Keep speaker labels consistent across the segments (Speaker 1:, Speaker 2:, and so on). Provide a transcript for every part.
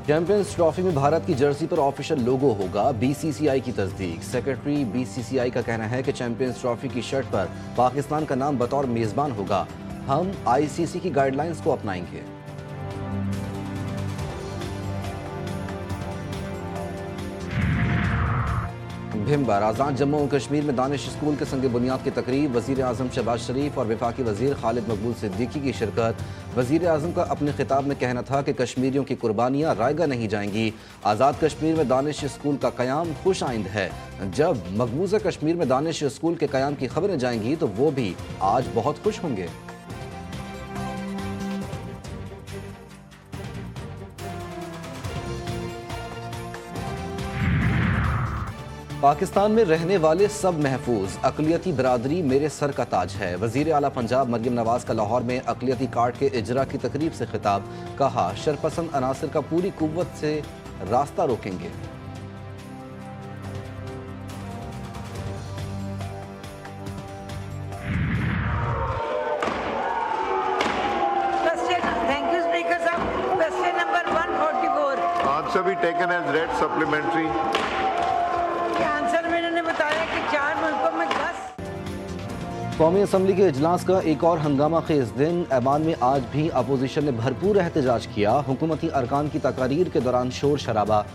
Speaker 1: Champions trophy में भारत की Jersey पर ऑफिशियल लोगो होगा, बीसीसीआई की तस्दीक। सेक्रेटरी बीसीसीआई का कहना है कि चैंपियंस ट्रॉफी की शर्ट पर पाकिस्तान का नाम बतौर मेजबान होगा। हम आईसीसी की गाइडलाइंस को अपनाएंगे। भिंबर आज़ाद जम्मू और कश्मीर में दानिश स्कूल के संग बुनियाद की तकरीब, वज़ीर आज़म शहबाज शरीफ और वफाकी वज़ीर खालिद मकबूल सिद्दीकी की शिरकत। वज़ीर आज़म का अपने खिताब में कहना था कि कश्मीरियों की कुर्बानियाँ रायगा नहीं जाएंगी। आज़ाद कश्मीर में दानिश स्कूल का क़याम खुश आइंद है। जब मकबूजा कश्मीर में दानिश स्कूल के क़याम की खबरें जाएंगी तो वो भी आज बहुत खुश होंगे। पाकिस्तान में रहने वाले सब महफूज, अक़लियती बरादरी मेरे सर का ताज है। वज़ीर आला पंजाब मरियम नवाज का लाहौर में अक़लियती कार्ड के इजरा की तकरीब से खिताब। कहा, शरपसंद अनासर का पूरी कुव्वत से रास्ता रोकेंगे।
Speaker 2: Answer be taken as read supplementary.
Speaker 3: Answer में इन्होंने बताया कि 4 मुल्कों में 10।
Speaker 1: कौमी असम्बली के इजलास का एक और हंगामा खेज दिन। ऐवान में आज भी अपोजिशन ने भरपूर एहतजाज किया। हुकूमती अरकान की तकारीर के दौरान शोर शराबा,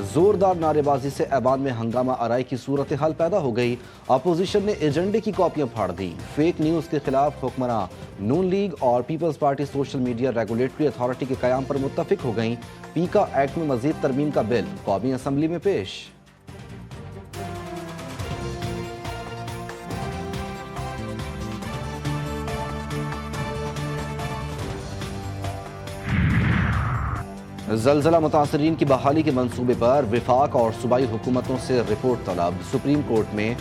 Speaker 1: जोरदार नारेबाजी से ऐवान में हंगामा आराई की सूरत हाल पैदा हो गई। अपोजिशन ने एजेंडे की कॉपियां फाड़ दी। फेक न्यूज़ के खिलाफ हुक्मरान नून लीग और peoples party social media regulatory authority के क़याम पर मुत्तफिक हो गई। पीका एक्ट में मजीद तरमीम का बिल कौमी असम्बली में पेश। ज़लज़ला मुतासरीन की बहाली के मंसूबे पर विफाक और सूबाई हुकूमतों से रिपोर्ट तलब। सुप्रीम कोर्ट में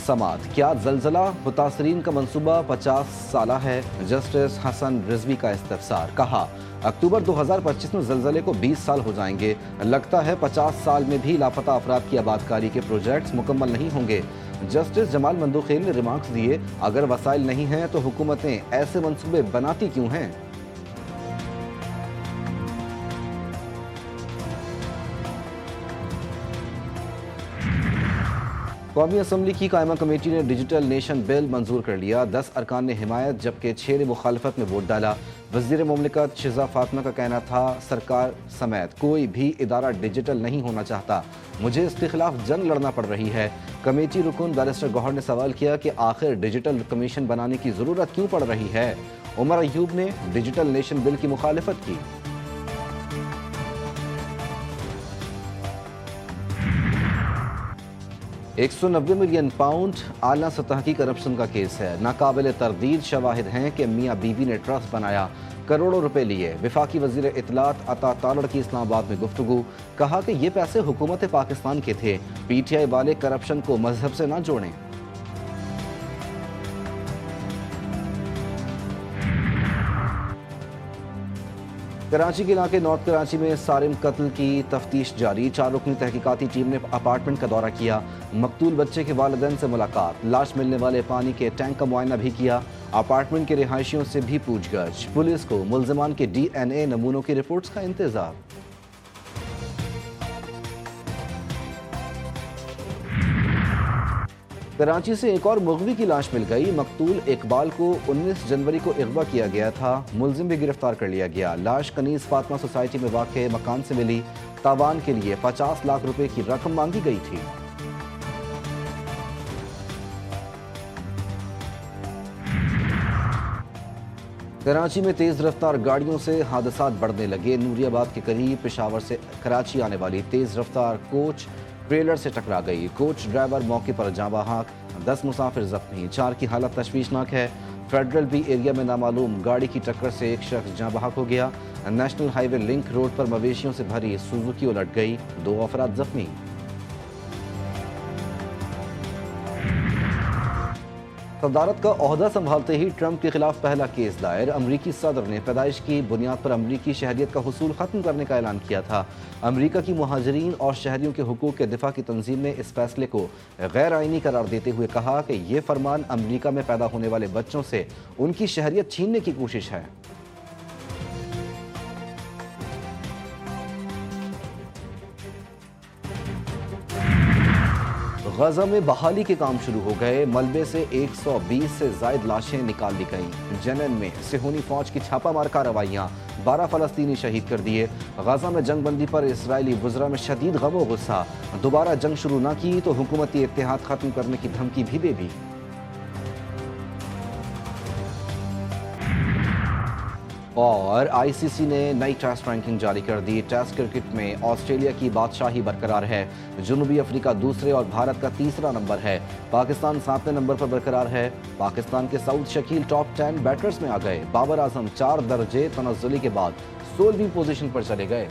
Speaker 1: समात। क्या ज़लज़ला मुतासरीन का मंसूबा 50 साला है? जस्टिस हसन रिजवी का इस्तफसार। कहा, अक्टूबर 2025 में ज़लज़ले को 20 साल हो जाएंगे। लगता है 50 साल में भी लापता अफराद की आबादकारी के प्रोजेक्ट्स मुकम्मल नहीं होंगे। जस्टिस जमाल मंदोखेल ने रिमार्क्स दिए, अगर वसाइल नहीं हैं तो हुकूमतें ऐसे मंसूबे बनाती क्यों हैं? कौमी असम्बली की कायमा कमेटी ने डिजिटल नेशन बिल मंजूर कर लिया। 10 अरकान ने हिमायत जबकि 6 ने मुखालफत में वोट डाला। वज़ीर मुमलिकत शिजा फातिमा का कहना था, सरकार समेत कोई भी इदारा डिजिटल नहीं होना चाहता। मुझे इसके खिलाफ जंग लड़ना पड़ रही है। कमेटी रुकन बैरिस्टर गौहर ने सवाल किया कि आखिर डिजिटल कमीशन बनाने की ज़रूरत क्यों पड़ रही है। उमर अयूब ने डिजिटल नेशन बिल की मुखालफत की। 190 मिलियन पाउंड आला सतह की करप्शन का केस है। नाकाबिल तरदीद शवाहिद हैं कि मियाँ बीवी ने ट्रस्ट बनाया, करोड़ों रुपए लिए। वफाकी वज़ीर इत्तलात अता तालड़ की इस्लामाबाद में गुफ्तगू। कहा कि ये पैसे हुकूमत पाकिस्तान के थे। पीटीआई वाले करप्शन को मजहब से ना जोड़ें। कराची के इलाके नॉर्थ कराची में सारिम कत्ल की तफ्तीश जारी। 4 रुकनी तहकीकाती टीम ने अपार्टमेंट का दौरा किया। मकतूल बच्चे के वालिदैन से मुलाकात। लाश मिलने वाले पानी के टैंक का मुआयना भी किया। अपार्टमेंट के रिहायशियों से भी पूछगछ। पुलिस को मुल्जिमान के DNA नमूनों की रिपोर्ट्स का इंतजार। कराची से एक और मुग़वी की लाश मिल गई। मकतूल इकबाल को 19 जनवरी को अगवा किया गया था। मुलजिम भी गिरफ्तार कर लिया गया। लाश कनीज़ फातिमा सोसाइटी में वाक़े मकान से मिली। तावान के लिए 50 लाख रुपए की रकम मांगी गई थी। कराची में तेज़ रफ्तार गाड़ियों से हादसात बढ़ने लगे। नूरियाबाद के करीब पेशावर से कराची आने वाली तेज़ रफ्तार कोच ट्रेलर से टकरा गई। कोच ड्राइवर मौके पर जाँ बहक। 10 मुसाफिर जख्मी। 4 की हालत तशवीशनाक है। फेडरल बी एरिया में नामालूम गाड़ी की टक्कर से एक शख्स जाँ बहक हो गया। नेशनल हाईवे लिंक रोड पर मवेशियों से भरी सुजुकी उलट गई। 2 अफराद जख्मी। सदारत का ओहदा संभालते ही ट्रंप के खिलाफ पहला केस दायर। अमरीकी सदर ने पैदाइश की बुनियाद पर अमरीकी शहरियत का हुसूल खत्म करने का ऐलान किया था। अमरीका की मुहाजिरीन और शहरियों के हुकूक के दिफा की तंजीम ने इस फैसले को गैर आइनी करार देते हुए कहा कि यह फरमान अमरीका में पैदा होने वाले बच्चों से उनकी शहरियत छीनने की कोशिश है। गजा में बहाली के काम शुरू हो गए। मलबे से 120 से जायद लाशें निकाल ली गईं। जेनिन में सिहोनी फौज की छापामार कार्रवाइयां, 12 फलस्तीनी शहीद कर दिए। गजा में जंगबंदी पर इसराइली वज़रा में शदीद गम व गुस्सा। दोबारा जंग शुरू न की तो हुकूमती इत्तेहाद खत्म करने की धमकी भी दे दी। और आईसीसी ने नई टेस्ट रैंकिंग जारी कर दी। टेस्ट क्रिकेट में ऑस्ट्रेलिया की बादशाही बरकरार है। जनूबी अफ्रीका दूसरे और भारत का तीसरा नंबर है। पाकिस्तान 7वें नंबर पर बरकरार है। पाकिस्तान के सऊद शकील टॉप 10 बैटर्स में आ गए। बाबर आजम 4 दर्जे तनज़्ज़ुली के बाद 16वीं पोजीशन पर चले गए।